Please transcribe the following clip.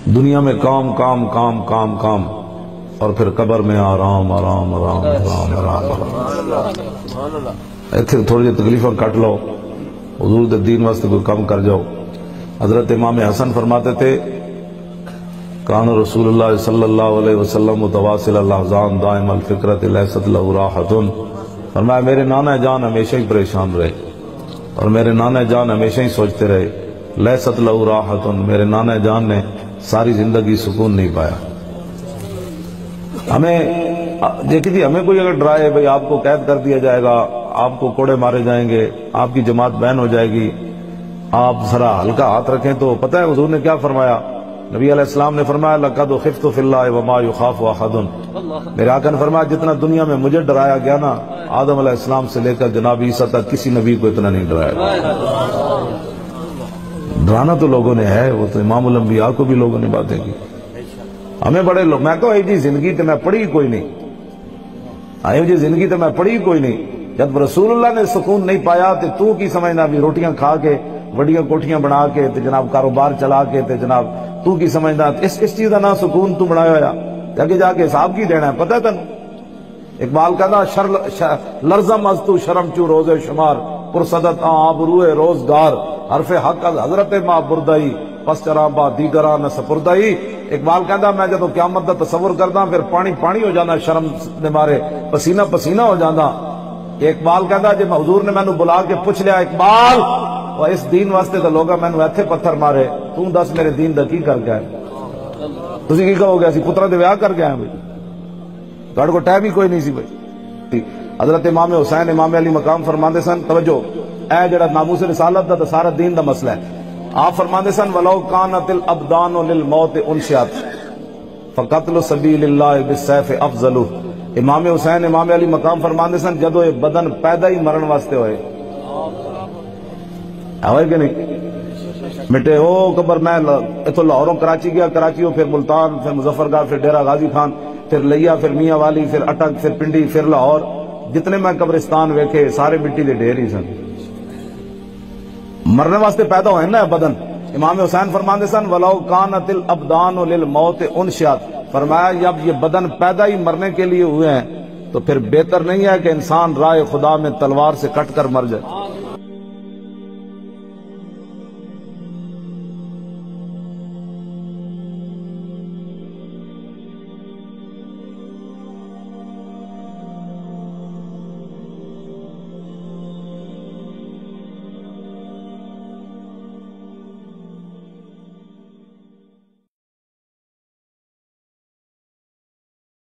دنیا میں کام کام کام کام کام، اور پھر قبر میں آرام آرام آرام آرام آرام۔ ایتھے تھوڑی جی تکلیفاں کٹ لو، حضور دے دین واسطے کوئی کام کر جاؤ۔ حضرت امام حسن فرماتے تھے کان رسول اللہ صلی اللہ علیہ وسلم متواصل الاحزان دائم الفکرت لیست له راحت، فرمایا میرے نانا جان ہمیشہ ہی پریشان رہے اور میرے نانا جان ہمیشہ ہی سوچتے رہے، لیست له راحت، میرے نانا جان نے ساری زندگی سکون نہیں پایا۔ ہمیں دیکھی تھی، ہمیں کوئی اگر ڈرائے بھئی آپ کو قید کر دیا جائے گا، آپ کو کوڑے مارے جائیں گے، آپ کی جماعت بین ہو جائے گی، آپ ذرا ہلکا ہاتھ رکھیں، تو پتہ ہے حضور نے کیا فرمایا؟ نبی علیہ السلام نے فرمایا لقد خفت فی اللہ وما یخاف احد، میرے آقا نے فرمایا جتنا دنیا میں مجھے ڈرایا گیا نا، آدم علیہ السلام سے لے کر جناب عیسیٰ تک کسی نبی کو اتنا نہیں ڈرایا گیا۔ ڈرانا تو لوگوں نے ہے، وہ تو امام الانبیاء کو بھی لوگوں نے باتیں کی، ہمیں بڑے لوگ، میں کہو جی زندگی تو میں پڑھی کوئی نہیں، جی زندگی تو میں پڑھی کوئی نہیں، جب رسول اللہ نے سکون نہیں پایا تو کی سمجھنا بھی روٹیاں کھا کے بڑیاں کوٹھیاں بنا کے تے جناب کاروبار چلا کے تے جناب تو کی سمجھنا اس چیز کا نہ سکون تو بنایا ہوا، جاگے جا کے حساب کی دینا ہے، پتہ ہے تن اقبال کہنا لرزم از تو شرم چو روز شمار پرصدت آب روئے روزگار حرف حق از حضرت ماں بردائی پس چرا با دیگران سپردائی۔ اقبال کہتا میں جب قیامت دا تصور کردا پھر پانی پانی ہو جانا، شرم دے مارے پسینہ پسینہ ہو جانا۔ اقبال کہتا جب حضور نے مینوں بلا کے پوچھ لیا اقبال اور اس دین واسطے تو لوگا مینوں ایتھے پتھر مارے، تو دس میرے دین دا کی کر گیا ہے؟ تسی کی کہو گے اسی پترا دے ویاہ کر گیا ہیں بھائی، تہاڈے کو ٹائم ہی کوئی نہیں سی بھائی۔ حضرت امام حسین امام علی مقام فرماندے سن، توجہ اے جڑا ناموس رسالت دا سارا دین دا مسئلہ ہے، آپ فرماندے سن ولو کانت الابدان للموت انشئت فقتل سبیل اللہ بالسیف افضل۔ امام حسین امام علی مقام فرماندے سن جدو یہ بدن پیدا ہی مرن واسطے ہوئے کہ نہیں مٹے ہو قبر، میں اتو لاہوروں کراچی گیا، کراچی ہو پھر ملتان، پھر مظفر گڑھ، پھر ڈیرہ غازی خان، پھر لیا، پھر میاں والی، پھر اٹک، پھر پنڈی، پھر لاہور، جتنے میں قبرستان ویکھے سارے مٹی دے ڈھیر ہی سن، مرنے واسطے پیدا ہوئے نا بدن۔ امام حسین فرماندے سن ولو کانت الابدان للموت انشئت، فرمایا جب یہ بدن پیدا ہی مرنے کے لیے ہوئے ہیں تو پھر بہتر نہیں ہے کہ انسان رائے خدا میں تلوار سے کٹ کر مر جائے۔